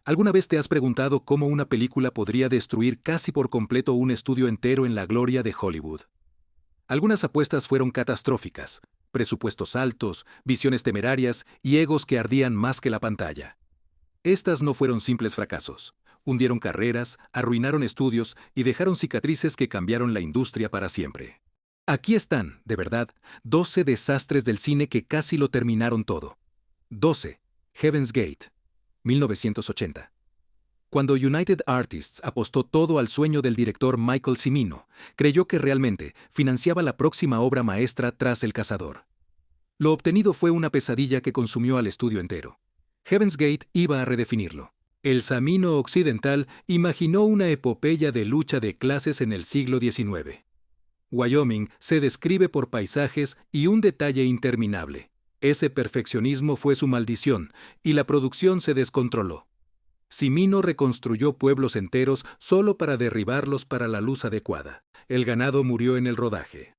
¿Alguna vez te has preguntado cómo una película podría destruir casi por completo un estudio entero en la gloria de Hollywood? Algunas apuestas fueron catastróficas, presupuestos altos, visiones temerarias y egos que ardían más que la pantalla. Estas no fueron simples fracasos. Hundieron carreras, arruinaron estudios y dejaron cicatrices que cambiaron la industria para siempre. Aquí están, de verdad, 12 desastres del cine que casi lo terminaron todo. 12. Heaven's Gate, 1980. Cuando United Artists apostó todo al sueño del director Michael Cimino, creyó que realmente financiaba la próxima obra maestra tras El Cazador. Lo obtenido fue una pesadilla que consumió al estudio entero. Heaven's Gate iba a redefinirlo. El Samino occidental imaginó una epopeya de lucha de clases en el siglo XIX. Wyoming se describe por paisajes y un detalle interminable. Ese perfeccionismo fue su maldición, y la producción se descontroló. Cimino reconstruyó pueblos enteros solo para derribarlos para la luz adecuada. El ganado murió en el rodaje.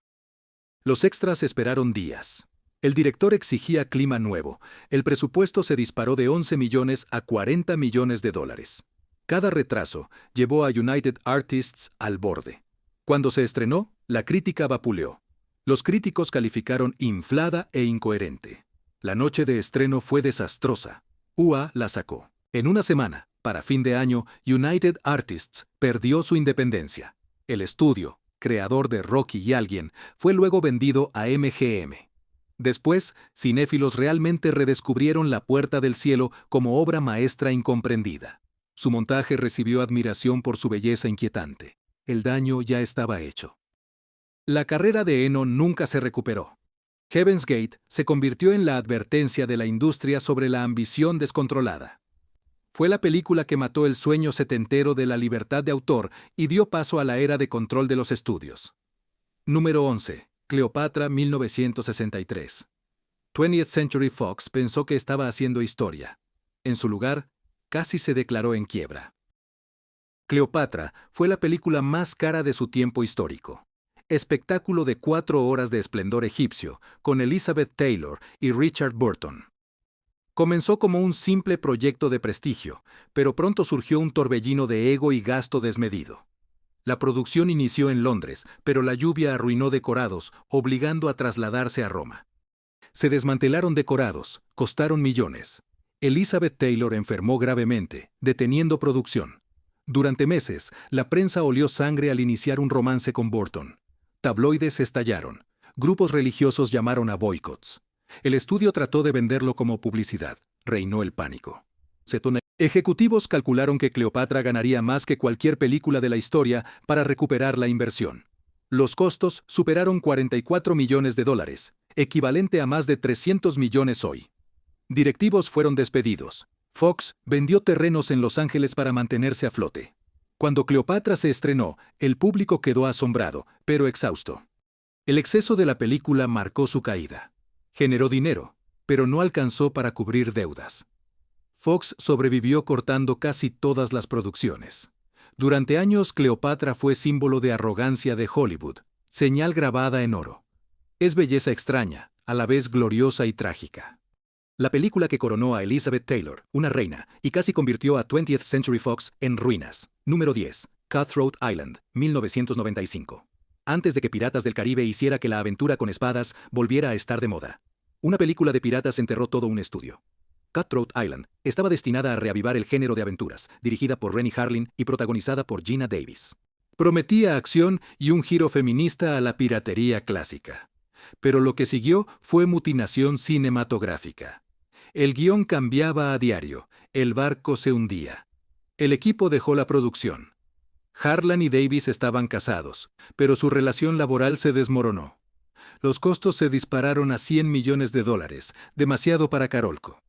Los extras esperaron días. El director exigía clima nuevo. El presupuesto se disparó de 11 millones a 40 millones de dólares. Cada retraso llevó a United Artists al borde. Cuando se estrenó, la crítica vapuleó. Los críticos calificaron inflada e incoherente. La noche de estreno fue desastrosa. UA la sacó. En una semana, para fin de año, United Artists perdió su independencia. El estudio, creador de Rocky y Alguien, fue luego vendido a MGM. Después, cinéfilos realmente redescubrieron La Puerta del Cielo como obra maestra incomprendida. Su montaje recibió admiración por su belleza inquietante. El daño ya estaba hecho. La carrera de Eno nunca se recuperó. Heaven's Gate se convirtió en la advertencia de la industria sobre la ambición descontrolada. Fue la película que mató el sueño setentero de la libertad de autor y dio paso a la era de control de los estudios. Número 11. Cleopatra, 1963. 20th Century Fox pensó que estaba haciendo historia. En su lugar, casi se declaró en quiebra. Cleopatra fue la película más cara de su tiempo histórico. Espectáculo de 4 horas de esplendor egipcio, con Elizabeth Taylor y Richard Burton. Comenzó como un simple proyecto de prestigio, pero pronto surgió un torbellino de ego y gasto desmedido. La producción inició en Londres, pero la lluvia arruinó decorados, obligando a trasladarse a Roma. Se desmantelaron decorados, costaron millones. Elizabeth Taylor enfermó gravemente, deteniendo producción. Durante meses, la prensa olió sangre al iniciar un romance con Burton. Tabloides estallaron. Grupos religiosos llamaron a boicots. El estudio trató de venderlo como publicidad. Reinó el pánico. Ejecutivos calcularon que Cleopatra ganaría más que cualquier película de la historia para recuperar la inversión. Los costos superaron 44 millones de dólares, equivalente a más de 300 millones hoy. Directivos fueron despedidos. Fox vendió terrenos en Los Ángeles para mantenerse a flote. Cuando Cleopatra se estrenó, el público quedó asombrado, pero exhausto. El exceso de la película marcó su caída. Generó dinero, pero no alcanzó para cubrir deudas. Fox sobrevivió cortando casi todas las producciones. Durante años, Cleopatra fue símbolo de arrogancia de Hollywood, señal grabada en oro. Es belleza extraña, a la vez gloriosa y trágica. La película que coronó a Elizabeth Taylor, una reina, y casi convirtió a 20th Century Fox en ruinas. Número 10. Cutthroat Island, 1995. Antes de que Piratas del Caribe hiciera que la aventura con espadas volviera a estar de moda. Una película de piratas enterró todo un estudio. Cutthroat Island estaba destinada a reavivar el género de aventuras, dirigida por Renny Harlin y protagonizada por Geena Davis. Prometía acción y un giro feminista a la piratería clásica. Pero lo que siguió fue mutilación cinematográfica. El guión cambiaba a diario, el barco se hundía. El equipo dejó la producción. Harlan y Davis estaban casados, pero su relación laboral se desmoronó. Los costos se dispararon a 100 millones de dólares, demasiado para Carolco.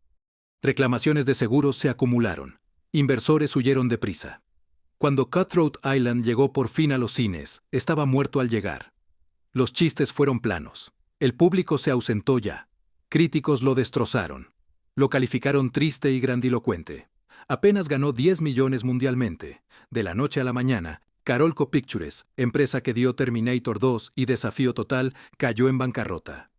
Reclamaciones de seguros se acumularon. Inversores huyeron deprisa. Cuando Cutthroat Island llegó por fin a los cines, estaba muerto al llegar. Los chistes fueron planos. El público se ausentó ya. Críticos lo destrozaron. Lo calificaron triste y grandilocuente. Apenas ganó 10 millones mundialmente. De la noche a la mañana, Carolco Pictures, empresa que dio Terminator 2 y Desafío Total, cayó en bancarrota.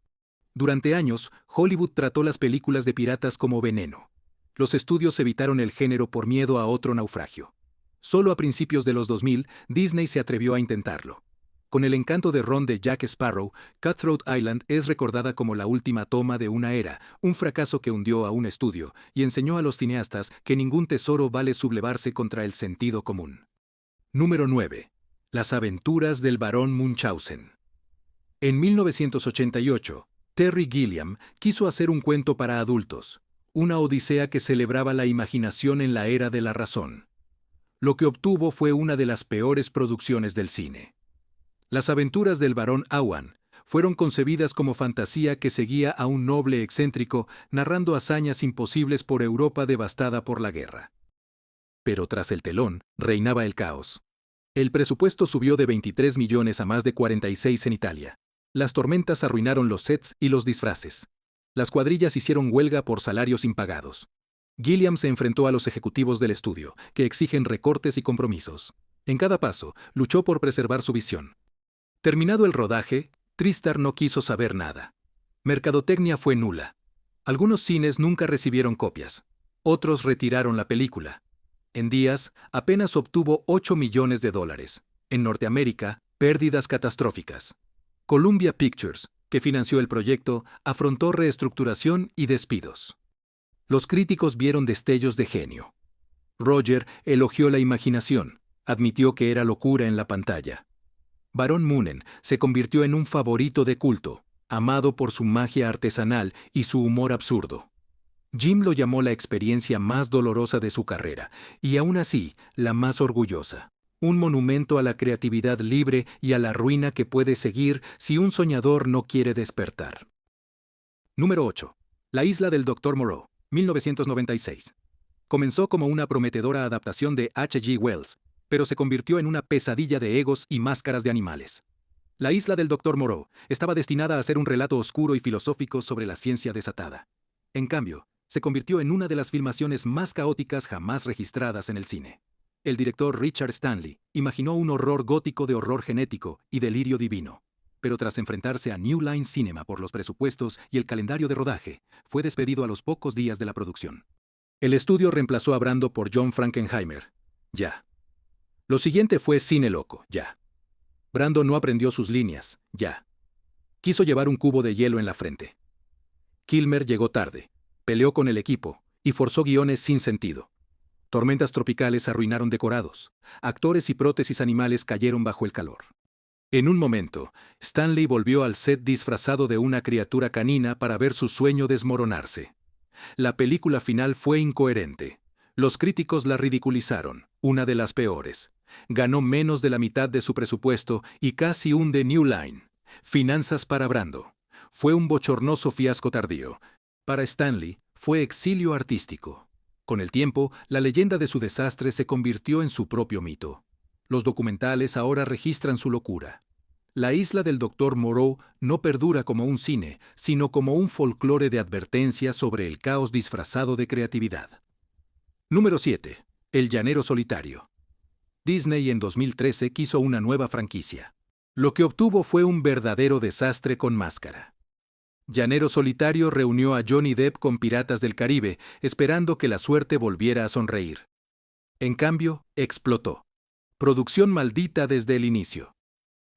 Durante años, Hollywood trató las películas de piratas como veneno. Los estudios evitaron el género por miedo a otro naufragio. Solo a principios de los 2000, Disney se atrevió a intentarlo. Con el encanto de Ron de Jack Sparrow, Cutthroat Island es recordada como la última toma de una era, un fracaso que hundió a un estudio y enseñó a los cineastas que ningún tesoro vale sublevarse contra el sentido común. Número 9. Las aventuras del barón Munchausen. En 1988, Terry Gilliam quiso hacer un cuento para adultos, una odisea que celebraba la imaginación en la era de la razón. Lo que obtuvo fue una de las peores producciones del cine. Las aventuras del barón Awan fueron concebidas como fantasía que seguía a un noble excéntrico narrando hazañas imposibles por Europa devastada por la guerra. Pero tras el telón, reinaba el caos. El presupuesto subió de 23 millones a más de 46 en Italia. Las tormentas arruinaron los sets y los disfraces. Las cuadrillas hicieron huelga por salarios impagados. Gilliam se enfrentó a los ejecutivos del estudio, que exigen recortes y compromisos. En cada paso, luchó por preservar su visión. Terminado el rodaje, Tristar no quiso saber nada. Mercadotecnia fue nula. Algunos cines nunca recibieron copias. Otros retiraron la película. En días, apenas obtuvo $8 millones. En Norteamérica, pérdidas catastróficas. Columbia Pictures, que financió el proyecto, afrontó reestructuración y despidos. Los críticos vieron destellos de genio. Roger elogió la imaginación, admitió que era locura en la pantalla. Barón Munchen se convirtió en un favorito de culto, amado por su magia artesanal y su humor absurdo. Jim lo llamó la experiencia más dolorosa de su carrera, y aún así, la más orgullosa. Un monumento a la creatividad libre y a la ruina que puede seguir si un soñador no quiere despertar. Número 8. La isla del Dr. Moreau, 1996. Comenzó como una prometedora adaptación de H. G. Wells, pero se convirtió en una pesadilla de egos y máscaras de animales. La isla del Dr. Moreau estaba destinada a ser un relato oscuro y filosófico sobre la ciencia desatada. En cambio, se convirtió en una de las filmaciones más caóticas jamás registradas en el cine. El director Richard Stanley imaginó un horror gótico de horror genético y delirio divino, pero tras enfrentarse a New Line Cinema por los presupuestos y el calendario de rodaje, fue despedido a los pocos días de la producción. El estudio reemplazó a Brando por John Frankenheimer. Ya. Lo siguiente fue Cine Loco, ya. Brando no aprendió sus líneas, ya. Quiso llevar un cubo de hielo en la frente. Kilmer llegó tarde, peleó con el equipo y forzó guiones sin sentido. Tormentas tropicales arruinaron decorados. Actores y prótesis animales cayeron bajo el calor. En un momento, Stanley volvió al set disfrazado de una criatura canina para ver su sueño desmoronarse. La película final fue incoherente. Los críticos la ridiculizaron, una de las peores. Ganó menos de la mitad de su presupuesto y casi hunde New Line. Finanzas para Brando. Fue un bochornoso fiasco tardío. Para Stanley, fue exilio artístico. Con el tiempo, la leyenda de su desastre se convirtió en su propio mito. Los documentales ahora registran su locura. La isla del Dr. Moreau no perdura como un cine, sino como un folclore de advertencias sobre el caos disfrazado de creatividad. Número 7. El llanero solitario. Disney en 2013 quiso una nueva franquicia. Lo que obtuvo fue un verdadero desastre con máscara. Llanero Solitario reunió a Johnny Depp con Piratas del Caribe, esperando que la suerte volviera a sonreír. En cambio, explotó. Producción maldita desde el inicio.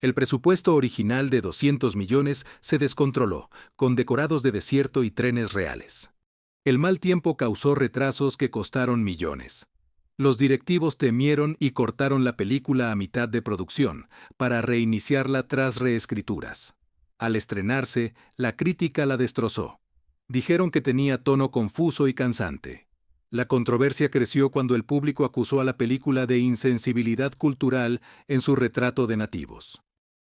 El presupuesto original de 200 millones se descontroló, con decorados de desierto y trenes reales. El mal tiempo causó retrasos que costaron millones. Los directivos temieron y cortaron la película a mitad de producción, para reiniciarla tras reescrituras. Al estrenarse, la crítica la destrozó. Dijeron que tenía tono confuso y cansante. La controversia creció cuando el público acusó a la película de insensibilidad cultural en su retrato de nativos.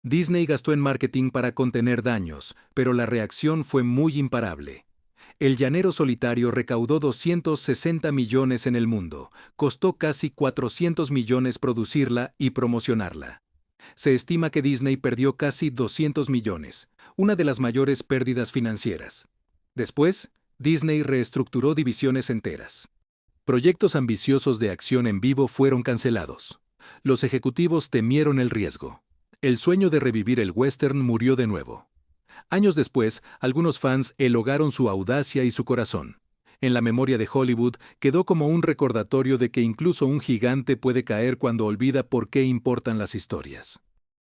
Disney gastó en marketing para contener daños, pero la reacción fue muy imparable. El llanero solitario recaudó 260 millones en el mundo, costó casi 400 millones producirla y promocionarla. Se estima que Disney perdió casi 200 millones, una de las mayores pérdidas financieras. Después, Disney reestructuró divisiones enteras. Proyectos ambiciosos de acción en vivo fueron cancelados. Los ejecutivos temieron el riesgo. El sueño de revivir el western murió de nuevo. Años después, algunos fans elogiaron su audacia y su corazón. en la memoria de Hollywood, quedó como un recordatorio de que incluso un gigante puede caer cuando olvida por qué importan las historias.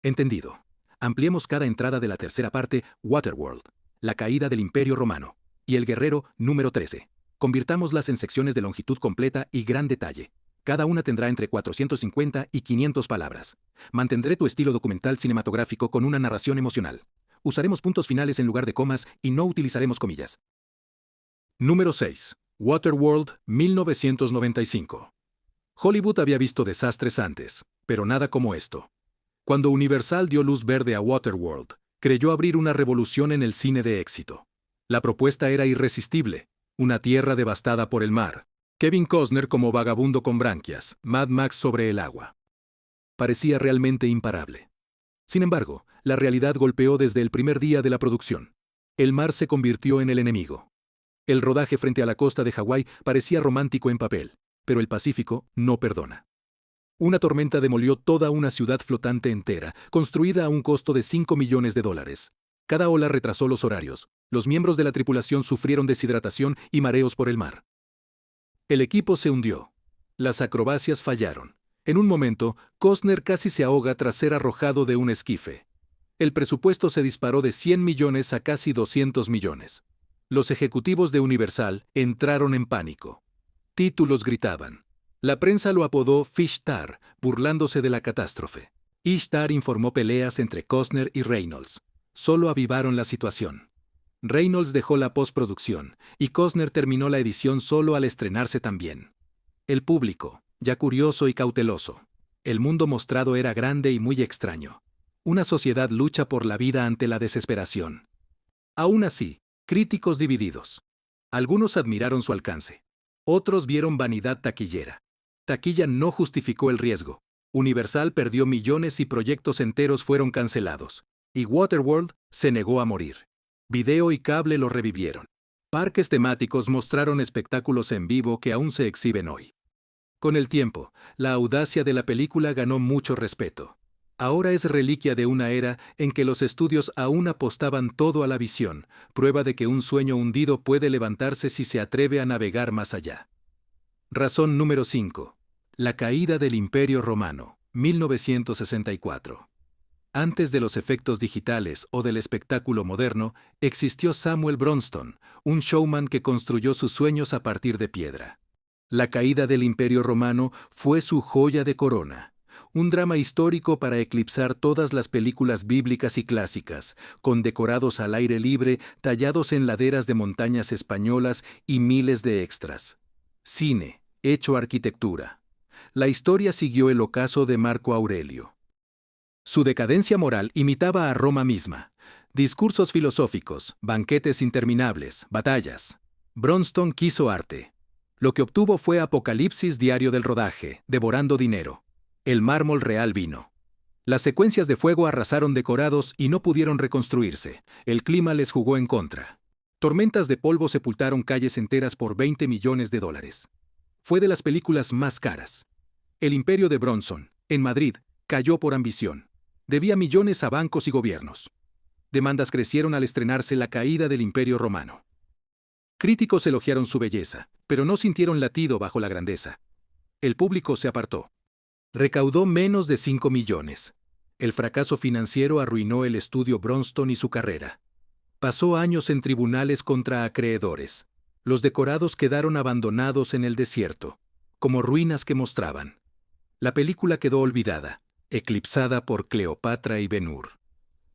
Entendido. Ampliemos cada entrada de la tercera parte, Waterworld, la caída del Imperio Romano, y el guerrero número 13. Convirtámoslas en secciones de longitud completa y gran detalle. Cada una tendrá entre 450 y 500 palabras. Mantendré tu estilo documental cinematográfico con una narración emocional. Usaremos puntos finales en lugar de comas y no utilizaremos comillas. Número 6. Waterworld, 1995. Hollywood había visto desastres antes, pero nada como esto. Cuando Universal dio luz verde a Waterworld, creyó abrir una revolución en el cine de éxito. La propuesta era irresistible, una tierra devastada por el mar. Kevin Costner como vagabundo con branquias, Mad Max sobre el agua. Parecía realmente imparable. Sin embargo, la realidad golpeó desde el primer día de la producción. El mar se convirtió en el enemigo. El rodaje frente a la costa de Hawái parecía romántico en papel, pero el Pacífico no perdona. Una tormenta demolió toda una ciudad flotante entera, construida a un costo de $5 millones. Cada ola retrasó los horarios. Los miembros de la tripulación sufrieron deshidratación y mareos por el mar. El equipo se hundió. Las acrobacias fallaron. En un momento, Costner casi se ahoga tras ser arrojado de un esquife. El presupuesto se disparó de 100 millones a casi 200 millones. Los ejecutivos de Universal entraron en pánico. Títulos gritaban. La prensa lo apodó Fish-Tar, burlándose de la catástrofe. Ishtar informó peleas entre Costner y Reynolds. Solo avivaron la situación. Reynolds dejó la postproducción, y Costner terminó la edición solo al estrenarse también. El público, ya curioso y cauteloso. El mundo mostrado era grande y muy extraño. Una sociedad lucha por la vida ante la desesperación. Aún así, críticos divididos. Algunos admiraron su alcance. Otros vieron vanidad taquillera. Taquilla no justificó el riesgo. Universal perdió millones y proyectos enteros fueron cancelados. Y Waterworld se negó a morir. Video y cable lo revivieron. Parques temáticos mostraron espectáculos en vivo que aún se exhiben hoy. Con el tiempo, la audacia de la película ganó mucho respeto. Ahora es reliquia de una era en que los estudios aún apostaban todo a la visión, prueba de que un sueño hundido puede levantarse si se atreve a navegar más allá. Razón número 5. La caída del Imperio Romano, 1964. Antes de los efectos digitales o del espectáculo moderno, existió Samuel Bronston, un showman que construyó sus sueños a partir de piedra. La caída del Imperio Romano fue su joya de corona. Un drama histórico para eclipsar todas las películas bíblicas y clásicas, con decorados al aire libre, tallados en laderas de montañas españolas y miles de extras. Cine, hecho arquitectura. La historia siguió el ocaso de Marco Aurelio. Su decadencia moral imitaba a Roma misma. Discursos filosóficos, banquetes interminables, batallas. Bronston quiso arte. Lo que obtuvo fue apocalipsis diario del rodaje, devorando dinero. El mármol real vino. Las secuencias de fuego arrasaron decorados y no pudieron reconstruirse. El clima les jugó en contra. Tormentas de polvo sepultaron calles enteras por $20 millones. Fue de las películas más caras. El imperio de Bronson, en Madrid, cayó por ambición. Debía millones a bancos y gobiernos. Demandas crecieron al estrenarse La caída del Imperio Romano. Críticos elogiaron su belleza, pero no sintieron latido bajo la grandeza. El público se apartó. Recaudó menos de 5 millones. El fracaso financiero arruinó el estudio Bronston y su carrera. Pasó años en tribunales contra acreedores. Los decorados quedaron abandonados en el desierto, como ruinas que mostraban. La película quedó olvidada, eclipsada por Cleopatra y Ben-Hur.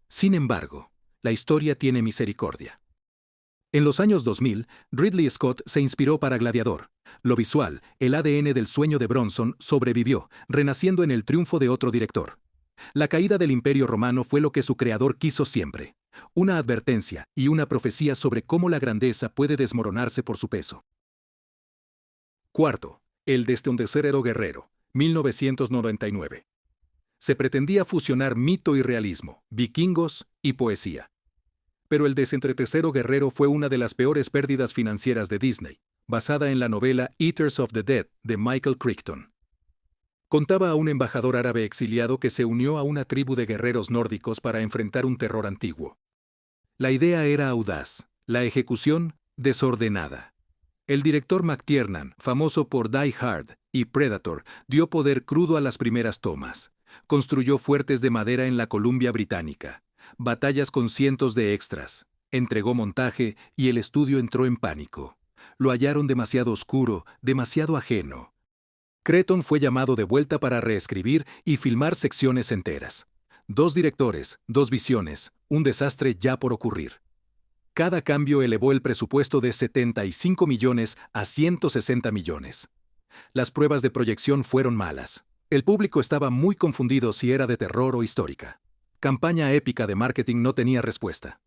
Sin embargo, la historia tiene misericordia. En los años 2000, Ridley Scott se inspiró para Gladiador. Lo visual, el ADN del sueño de Bronson, sobrevivió, renaciendo en el triunfo de otro director. La caída del Imperio Romano fue lo que su creador quiso siempre. Una advertencia y una profecía sobre cómo la grandeza puede desmoronarse por su peso. Cuarto, el desde un tercero guerrero, 1999. Se pretendía fusionar mito y realismo, vikingos y poesía. Pero el Tercero Guerrero fue una de las peores pérdidas financieras de Disney, basada en la novela Eaters of the Dead de Michael Crichton. Contaba a un embajador árabe exiliado que se unió a una tribu de guerreros nórdicos para enfrentar un terror antiguo. La idea era audaz, la ejecución desordenada. El director McTiernan, famoso por Die Hard y Predator, dio poder crudo a las primeras tomas. Construyó fuertes de madera en la Columbia Británica, batallas con cientos de extras, entregó montaje y el estudio entró en pánico. Lo hallaron demasiado oscuro, demasiado ajeno. Cretton fue llamado de vuelta para reescribir y filmar secciones enteras. 2 directores, 2 visiones, un desastre ya por ocurrir. Cada cambio elevó el presupuesto de 75 millones a 160 millones. Las pruebas de proyección fueron malas. El público estaba muy confundido si era de terror o histórica. Campaña épica de marketing no tenía respuesta.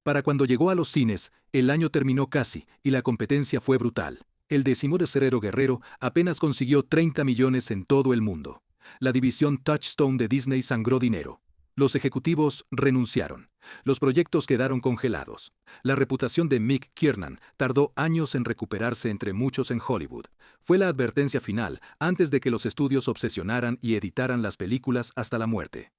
Para cuando llegó a los cines, el año terminó casi y la competencia fue brutal. El 13º Guerrero apenas consiguió 30 millones en todo el mundo. La división Touchstone de Disney sangró dinero. Los ejecutivos renunciaron. Los proyectos quedaron congelados. La reputación de McTiernan tardó años en recuperarse entre muchos en Hollywood. Fue la advertencia final antes de que los estudios obsesionaran y editaran las películas hasta la muerte.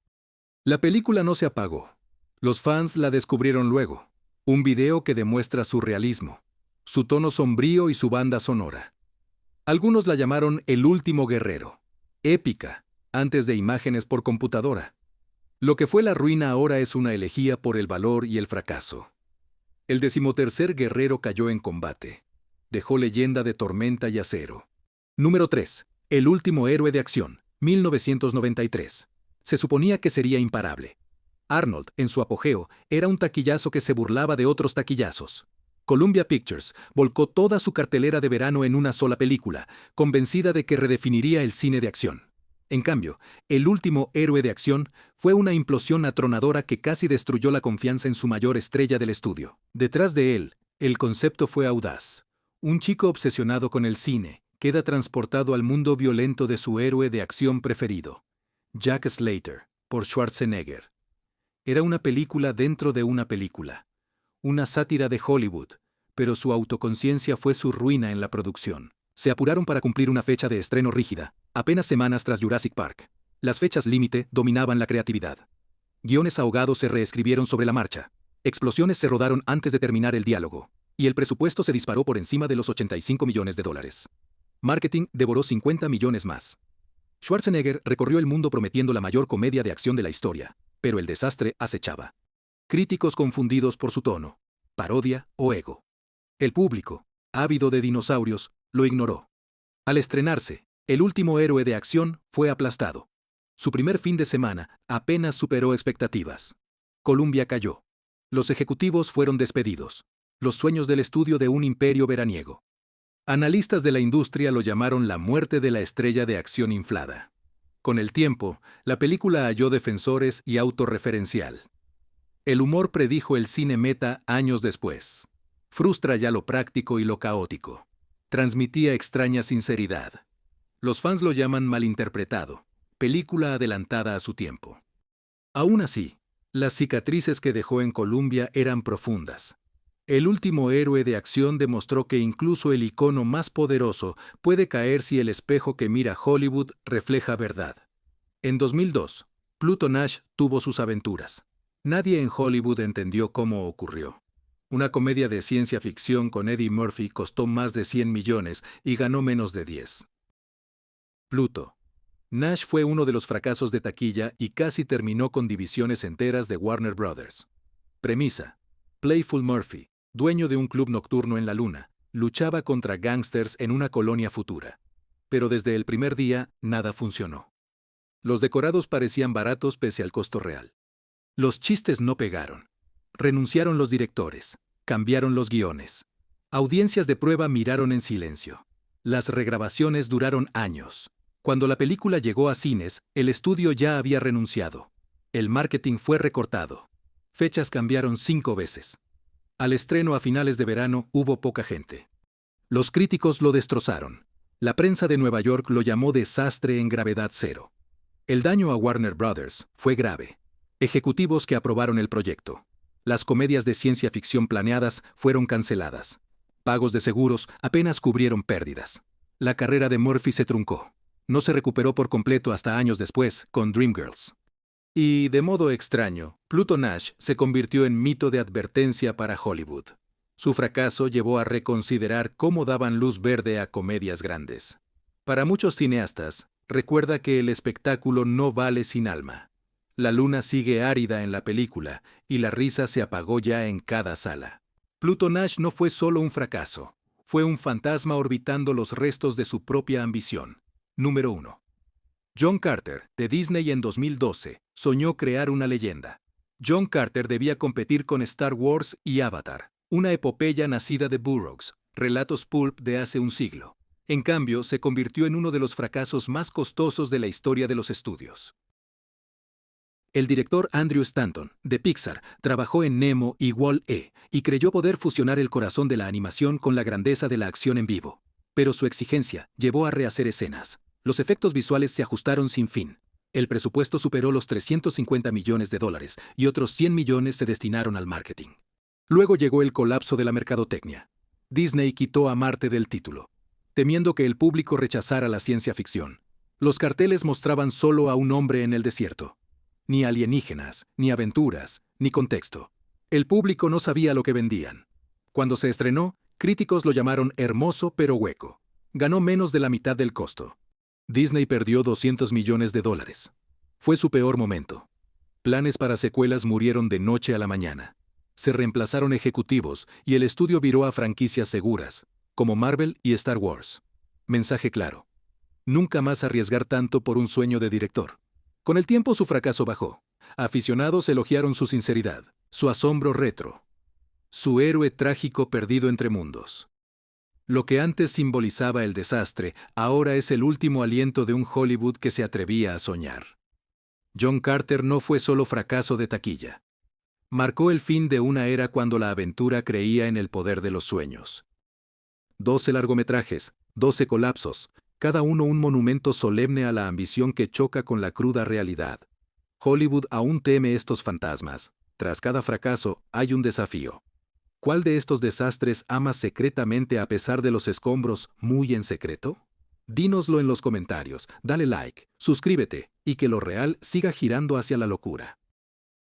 La película no se apagó. Los fans la descubrieron luego. Un video que demuestra su realismo, su tono sombrío y su banda sonora. Algunos la llamaron El último guerrero. Épica, antes de imágenes por computadora. Lo que fue la ruina ahora es una elegía por el valor y el fracaso. El 13º guerrero cayó en combate. Dejó leyenda de tormenta y acero. Número 3. El último héroe de acción, 1993. Se suponía que sería imparable. Arnold, en su apogeo, era un taquillazo que se burlaba de otros taquillazos. Columbia Pictures volcó toda su cartelera de verano en una sola película, convencida de que redefiniría el cine de acción. En cambio, El último héroe de acción fue una implosión atronadora que casi destruyó la confianza en su mayor estrella del estudio. Detrás de él, el concepto fue audaz. Un chico obsesionado con el cine queda transportado al mundo violento de su héroe de acción preferido, Jack Slater, por Schwarzenegger. Era una película dentro de una película. Una sátira de Hollywood, pero su autoconciencia fue su ruina en la producción. Se apuraron para cumplir una fecha de estreno rígida, apenas semanas tras Jurassic Park. Las fechas límite dominaban la creatividad. Guiones ahogados se reescribieron sobre la marcha. Explosiones se rodaron antes de terminar el diálogo. Y el presupuesto se disparó por encima de los 85 millones de dólares. Marketing devoró 50 millones más. Schwarzenegger recorrió el mundo prometiendo la mayor comedia de acción de la historia, pero el desastre acechaba. Críticos confundidos por su tono, parodia o ego. El público, ávido de dinosaurios, lo ignoró. Al estrenarse, El último héroe de acción fue aplastado. Su primer fin de semana apenas superó expectativas. Columbia cayó. Los ejecutivos fueron despedidos. Los sueños del estudio de un imperio veraniego. Analistas de la industria lo llamaron la muerte de la estrella de acción inflada. Con el tiempo, la película halló defensores y autorreferencial. El humor predijo el cine meta años después. Frustra ya lo práctico y lo caótico. Transmitía extraña sinceridad. Los fans lo llaman malinterpretado, película adelantada a su tiempo. Aún así, las cicatrices que dejó en Columbia eran profundas. El último héroe de acción demostró que incluso el icono más poderoso puede caer si el espejo que mira Hollywood refleja verdad. En 2002, Pluto Nash tuvo sus aventuras. Nadie en Hollywood entendió cómo ocurrió. Una comedia de ciencia ficción con Eddie Murphy costó más de 100 millones y ganó menos de 10. Pluto. Nash fue uno de los fracasos de taquilla y casi terminó con divisiones enteras de Warner Brothers. Premisa. Playful Murphy, dueño de un club nocturno en la luna, luchaba contra gángsters en una colonia futura. Pero desde el primer día, nada funcionó. Los decorados parecían baratos pese al costo real. Los chistes no pegaron. Renunciaron los directores. Cambiaron los guiones. Audiencias de prueba miraron en silencio. Las regrabaciones duraron años. Cuando la película llegó a cines, el estudio ya había renunciado. El marketing fue recortado. Fechas cambiaron 5 veces. Al estreno a finales de verano hubo poca gente. Los críticos lo destrozaron. La prensa de Nueva York lo llamó desastre en gravedad cero. El daño a Warner Brothers fue grave. Ejecutivos que aprobaron el proyecto. Las comedias de ciencia ficción planeadas fueron canceladas. Pagos de seguros apenas cubrieron pérdidas. La carrera de Murphy se truncó. No se recuperó por completo hasta años después, con Dreamgirls. Y, de modo extraño, Pluto Nash se convirtió en mito de advertencia para Hollywood. Su fracaso llevó a reconsiderar cómo daban luz verde a comedias grandes. Para muchos cineastas, recuerda que el espectáculo no vale sin alma. La luna sigue árida en la película y la risa se apagó ya en cada sala. Pluto Nash no fue solo un fracaso, fue un fantasma orbitando los restos de su propia ambición. Número 1. John Carter, de Disney en 2012, soñó crear una leyenda. John Carter debía competir con Star Wars y Avatar, una epopeya nacida de Burroughs, relatos pulp de hace un siglo. En cambio, se convirtió en uno de los fracasos más costosos de la historia de los estudios. El director Andrew Stanton, de Pixar, trabajó en Nemo y Wall-E y creyó poder fusionar el corazón de la animación con la grandeza de la acción en vivo. Pero su exigencia llevó a rehacer escenas. Los efectos visuales se ajustaron sin fin. El presupuesto superó los $350 millones y otros 100 millones se destinaron al marketing. Luego llegó el colapso de la mercadotecnia. Disney quitó a Marte del título, temiendo que el público rechazara la ciencia ficción. Los carteles mostraban solo a un hombre en el desierto. Ni alienígenas, ni aventuras, ni contexto. El público no sabía lo que vendían. Cuando se estrenó, críticos lo llamaron hermoso pero hueco. Ganó menos de la mitad del costo. Disney perdió $200 millones. Fue su peor momento. Planes para secuelas murieron de noche a la mañana. Se reemplazaron ejecutivos y el estudio viró a franquicias seguras, como Marvel y Star Wars. Mensaje claro. Nunca más arriesgar tanto por un sueño de director. Con el tiempo su fracaso bajó. Aficionados elogiaron su sinceridad, su asombro retro, su héroe trágico perdido entre mundos. Lo que antes simbolizaba el desastre, ahora es el último aliento de un Hollywood que se atrevía a soñar. John Carter no fue solo fracaso de taquilla. Marcó el fin de una era cuando la aventura creía en el poder de los sueños. 12 largometrajes, 12 colapsos, cada uno un monumento solemne a la ambición que choca con la cruda realidad. Hollywood aún teme estos fantasmas. Tras cada fracaso, hay un desafío. ¿Cuál de estos desastres amas secretamente a pesar de los escombros, muy en secreto? Dínoslo en los comentarios, dale like, suscríbete y que lo real siga girando hacia la locura.